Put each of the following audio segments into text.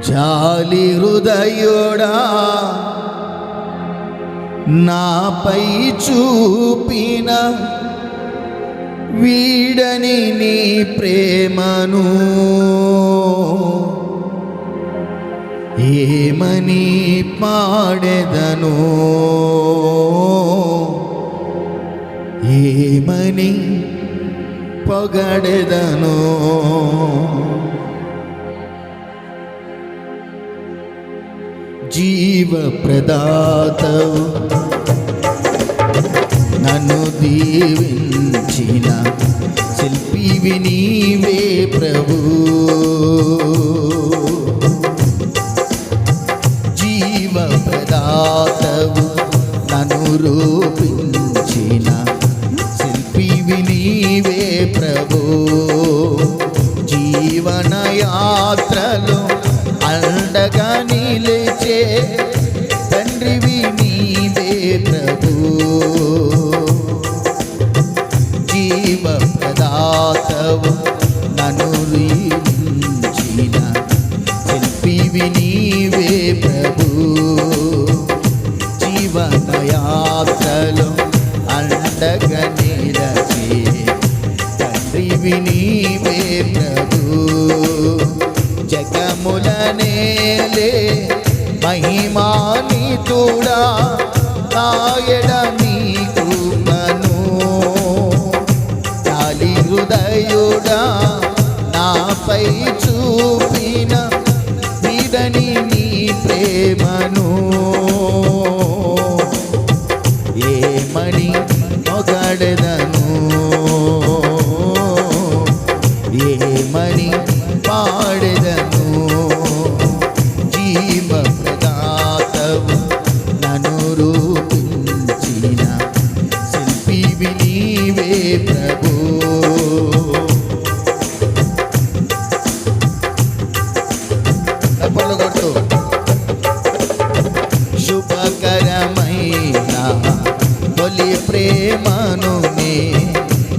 జాలి హృదయుడా నాపై చూపిన వీడని నీ ప్రేమను ఏమని పాడెదను, ఏమని పొగడెదను. జీవప్రదాతవు నన్ను దీవించిన శిల్పివి నీవే ప్రభు. జీవప్రదాతవు నన్ను రూపించిన శిల్పివి నీవే ప్రభు. జీవన యాత్రలో అండగా నిలిచే తండ్రివి నీవే ప్రభు. జీవప్రదాతవు నన్ను దీవించిన శిల్పివి నీవే ప్రభు. జీవన యాత్రలో అండగా నిలిచే తండ్రివి నీవే ప్రభు. జగముల నేలే మహిమానితుడా నాయడ నీ కృపను. జాలి హృదయుడా నాపై చూపిన వీడని నీ ప్రేమను ఏమని పొగడెదను, ఏమని పాడెదను. జీవప్రదాతవు నన్ను రూపించిన శిల్పివి నీవే ప్రభు. శుభకరమైన తొలి ప్రేమను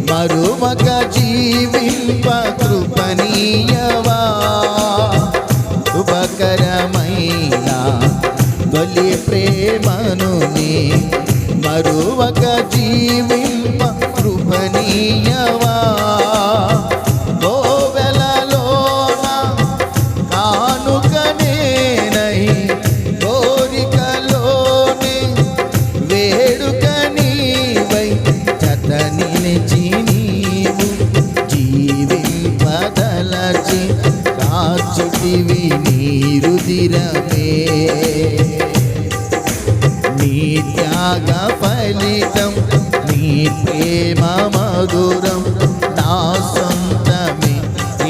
మరుమక జీవింప కృపణీయవా. శుభకరమైన తొలి ప్రేమను మరువక జీవింప కృపణీయవా. గోవెలలోన కానుకనేనై కోరికలోనే వేడుక నీవై జత నిలిచి నీవు జీవింపదలచి కాచుటివి నీ రుధిరమే. నీ త్యాగ ఫలితం నీ ప్రేమ మధురం నా సొంతమే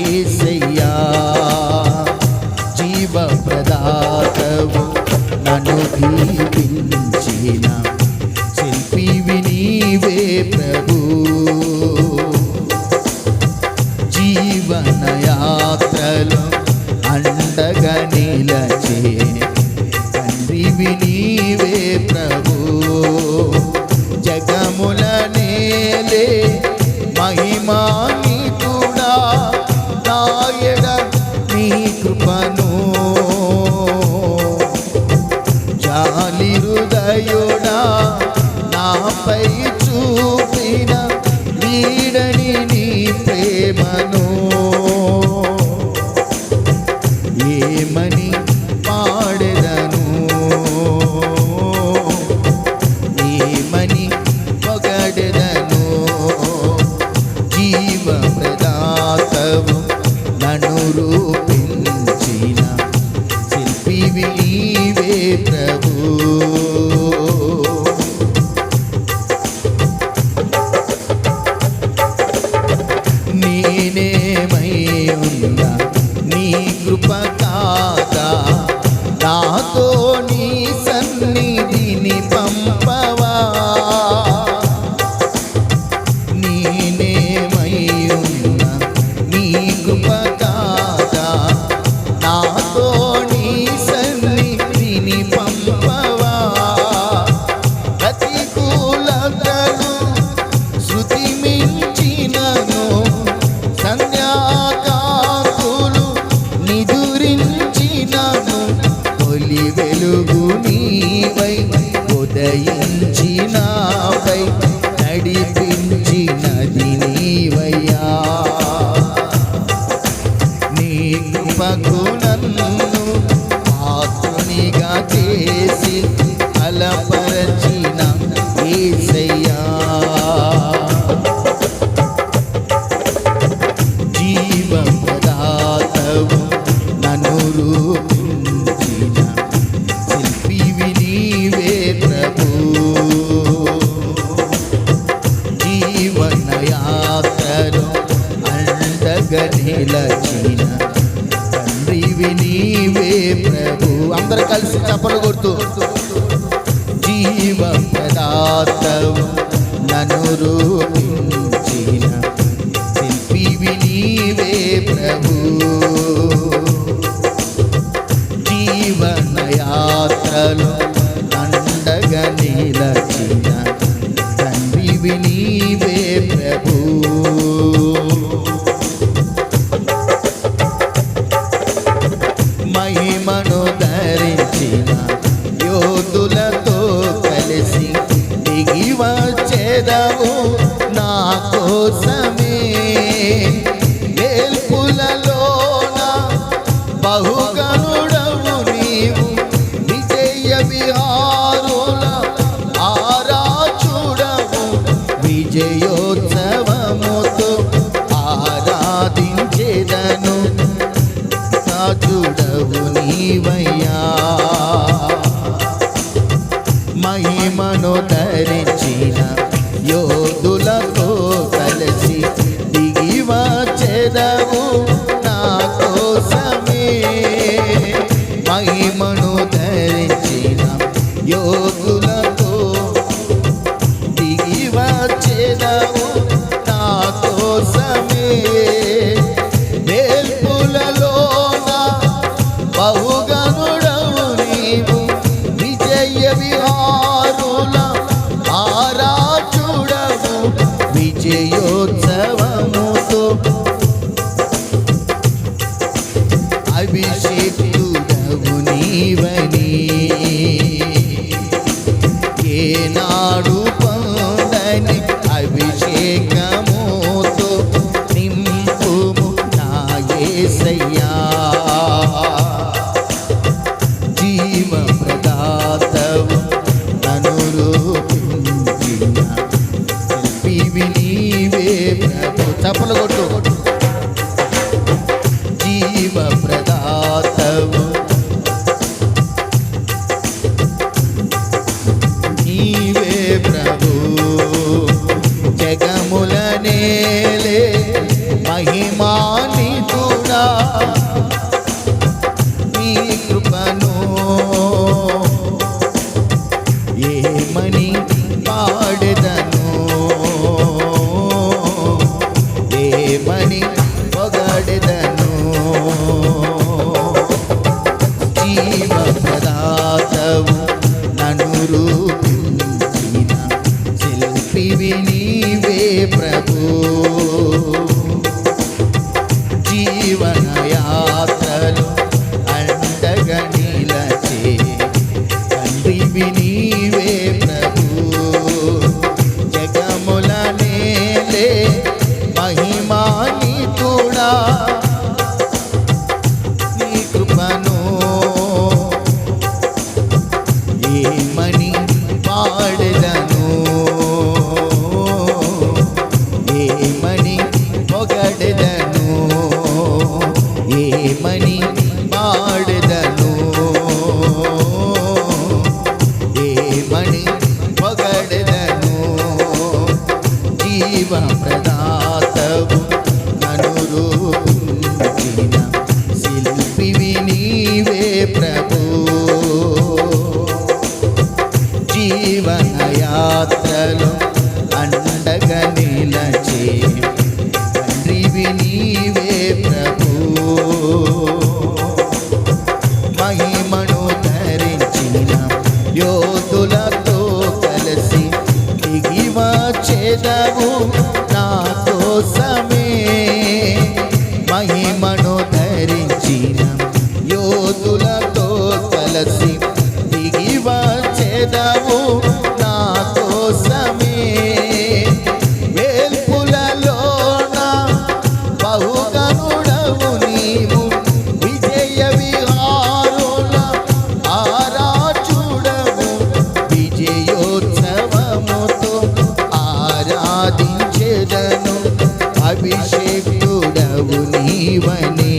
యేసయ్యా. జీవప్రదాతవు నన్ను దీవించిన శిల్పివి నీవే ప్రభు. జీవన యాత్రలో అండగా నిలచే తండ్రివి నీవే ప్రభు. జగముల నేలే మహిమానితుడా నాయడ నీ కృపను. జాలి హృదయుడా నాపై చూపిన వీడని నీ ప్రేమను ఏమని పాడెదను, ఏమని పొగడెదను. జీవప్రదాతవు నన్ను రూపించిన శిల్పివి నీవే ప్రభు. నేనేమై ఉన్నా నీ కృప కాదా నా నన్ను తొలి వెలుగు నీవై ఉదయించి నాపై నడిపించినది నీవయ్యా. నీ కృపకు నన్ను పాత్రునిగా చేసి బలపరచిన యేసయ్యా. జీవప్రదాతవు నన్ను రూపించిన శిల్పివి నీవే ప్రభు. జీవన యాత్రలో అండగా నిలచిన తండ్రివి నీవే ప్రభు. అందరు కలిసి చప్పలు కొడుతూ జీవప్రదాతవు నన్ను రూపించిన శిల్పివి నీవే ప్రభు. జీవన యాత్రలో అండగా నిలచిన తండ్రివి నీవే ప్రభు. మహిమను ధరించిన యోధులతో కలిసి దిగి వచ్చేదవు నా కోసమే. వేల్పులలోన బహుగనుడవు నీవు, విజయ విహారుల ఆరాచుడవు. విజయోత్సవముతో ఆరాధించేదను రాజుడవు నీవయ్యా. మహిమను ధరించిన యోధులతో కలిసి దిగి వచ్చేదవు నా కోసమే. మహిమను ధరించిన యోధులతో దిగి వచ్చేదవు నా కోసమే. వేల్పులలోన బహుగనుడవు నీవు, విజయ విహారుల ఆరాచుడవు. విజయోత్సవముతో అభిషేకుడవు నీవని ఏనాడు పొందని అభిషేకముతో నింపుము నా యేసయ్యా. జీవప్రదాతవు నన్ను రూపించిన శిల్పివి నీవే ప్రభు. చప్పలు కొట్టు. జీవప్రదాతవు నీవే ప్రభు. జగముల నేలే మహిమాన్వితుడా, నీ కృపను ఏమని పాడెదను, ఏమని పొగడెదను. జీవప్రదాతవు నన్ను రూపించిన శిల్పివి నీవే ప్రభు. జీవన యాత్రలో అండగా నిలచే తండ్రివి నీవే ప్రభు. జగముల నేలే మహిమాన్వితుడా, నీ కృపను ఏమని పాడెదను, ఏమని పొగడెదను, ఏమని పాడెదను, ఏమని పొగడెదను. జీవప్రదాతవు నన్ను రూపించిన శిల్పివి నీవే ప్రభు. జీవన యాత్రలో అండగా నిలచే తండ్రివి నీవే ప్రభు. మహిమను ధరించిన యోధులతో కలిసి దిగి వచ్చేదవు నా కోసమే. మహిమను ధరించిన యోధుల యోధులతో కలసి దిగి వచ్చేదవు నా కోసమే. వేల్పులలోన బహుగనుడవు నీవు, విజయ విహారుల ఆరాచుడవు. విజయోత్సవముతో ఆరాధించెదను, అభిషేకుడవు నీవనే.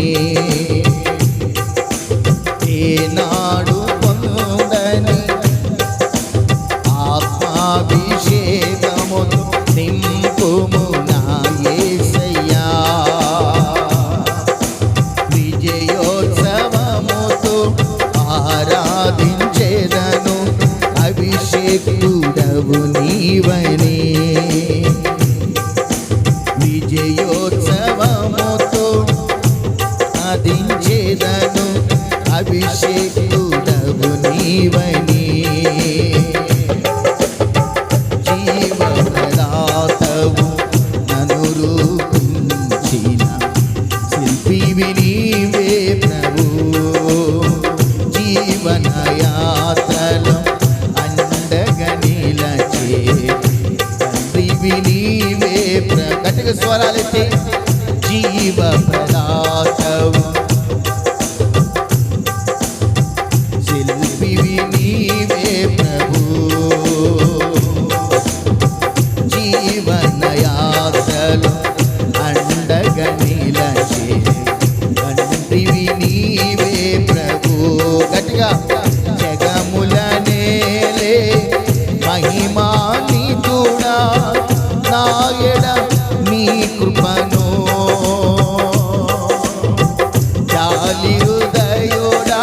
ఏనాడు పొందని ఆత్మాభిషేకముతో నింపుము నా యేసయ్యా. విజయోత్సవముతో ఆరాధించెదను, అభిషేకుడవు నీవనే. విజయోత్సవముతో ఆరాధించెదను, అభిషేకుడవు నీవనే. జీవప్రదాతవు నన్ను రూపించిన శిల్పివి నీవే ప్రభు. జీవనయాత్రలో అండగా నిలచే తండ్రివి నీవే ప్రభు. గట్టిగా స్వరాలెత్తి జీవప్రదాతవు శిల్పివి నీవే ప్రభు. జీవనయాత్రలో అండగా నిలచే తండ్రివి నీవే ప్రభు. గట్టిగా జగముల నేలే మహిమాన్వితుడా, నాయడ నీ కృపను జాలి హృదయుడా,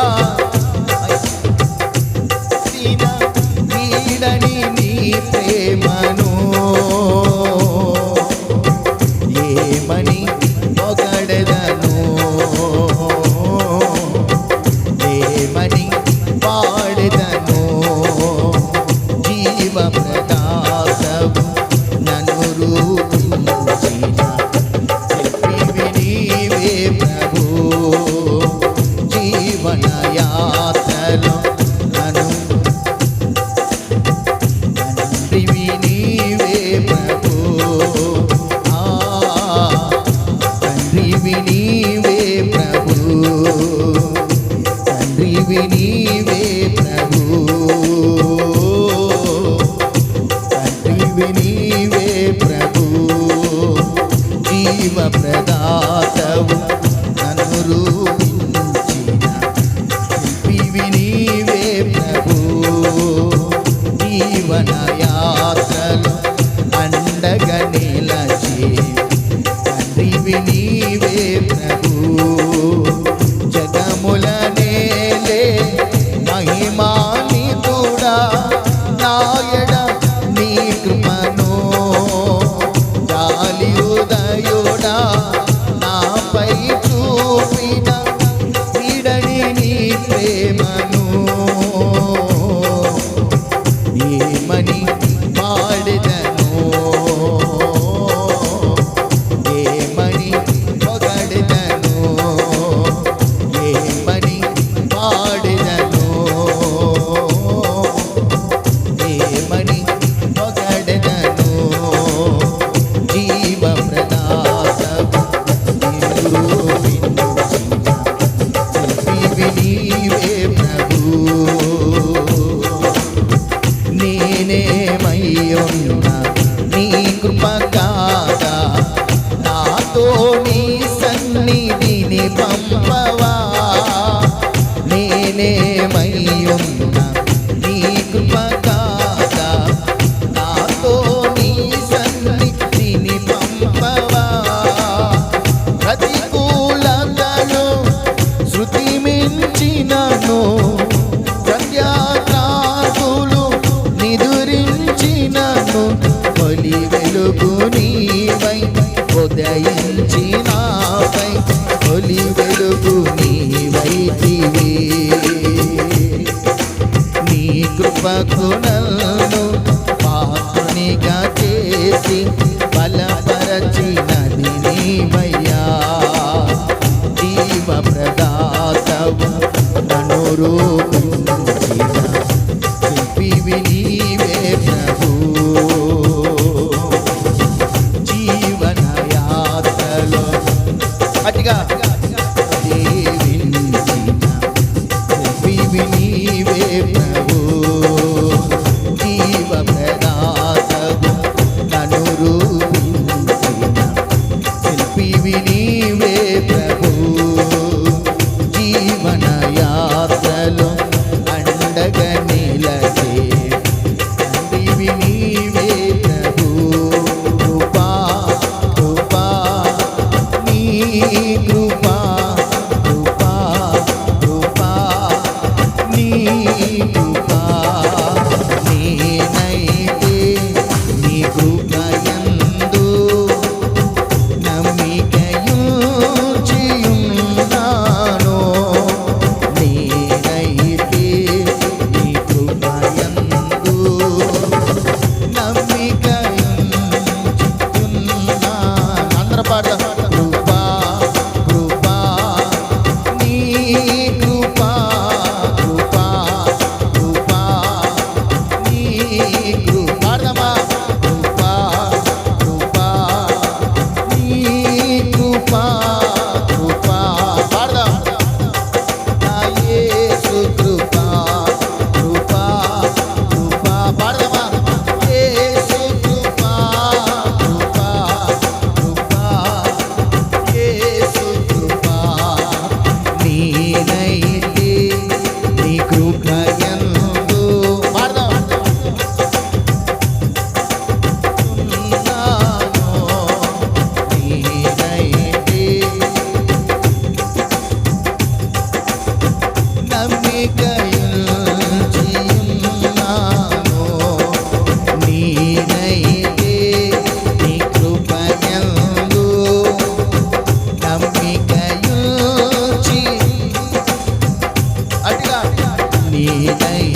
వీడని నీ ప్రేమను ఏమని పొగడెదను, ఏమని పాడెదను. జీవప్రదాతవు నన్ను రూపించిన శిల్పివి నీవే ప్రభు. జీవనయాత్రలో నన్ను తండ్రివి నీవే ప్రభు. తండ్రివి నీవే ప్రభు. తండ్రివి నీవే ప్రభు. తండ్రివి నీవే ప్రభు. జీవప్రదాతవు నన్ను రూపించిన శిల్పివి నీవే ప్రభు. జీవనయాత్రలో అండగా నిలచే తండ్రివి నీవే ప్రభు. జగముల నేలే మహిమాన్వితుడా, నాయడ నీ కృపను జాలి హృదయుడా నాపై చూపిన వీడని నీ ప్రేమను ఏమని పాడెదను, ఏమని పొగడెదను, ఏమని పాడెదను, ఏమని పొగడెదను. జీవప్రదాతవు శిల్పివి నీవే ప్రభు. నేనేమయ్యున్నా నీ కృప కాదా, నాతో నీ సన్నిధిని పంపవా. నేనేమయ్యున్నా నీ కృప కాదా, నాతో నీ సన్నిధిని పంపవా. ప్రతికూలతను శృతి మించినను, ప్రత్యాఘాతులు నిదురించినను, తొలి వెలుగు నీవై ఉదయించినావై, తొలి వెలుగు నీవైతివే. నీ కృపకు నన్ను పాత్రునిగా చేసి బలపరచినది నీవయ్యా. జీవప్రదాతవు నన్ను రూపించిన శిల్పివి నీవే ప్రభు జీవన యాత్రలో అతిగా దీవించిన శిల్పివి నీవే ప్రభు జీవ ప్రదాతవు నన్ను రూపించిన శిల్పివి నీవే ప్రభు జీవన యాత్రలో అండగా నిలచే తండ్రివి నీవే ప్రభు కృపా కృపా నీ కృపా కృపా కృపా నీ కృపా నేనైతే నీ కృపయందు నమ్మికయుంచియున్నాను నేనైతే నీ కృపయందు నమ్మికయుంచియున్నాను అందరూ పాడదాం కృపా కృపా నీ కృపా కృపా కృపా నీ కృపా పాడదామా కృపా కృపా నీ కృపా కృపా పాడదాం నా యేసు కృపా కృపా కృపా పాడదామా యేసు కృపా కృపా కృపా యేసు కృపా నేనైతే నీ కృపయందు పాడదాం ఉన్నాను నేనైతే నమ్మికయుంచియున్నాను నేనైతే నీ కృపయందు నమ్మికయుంచి అటుగా నేనైతే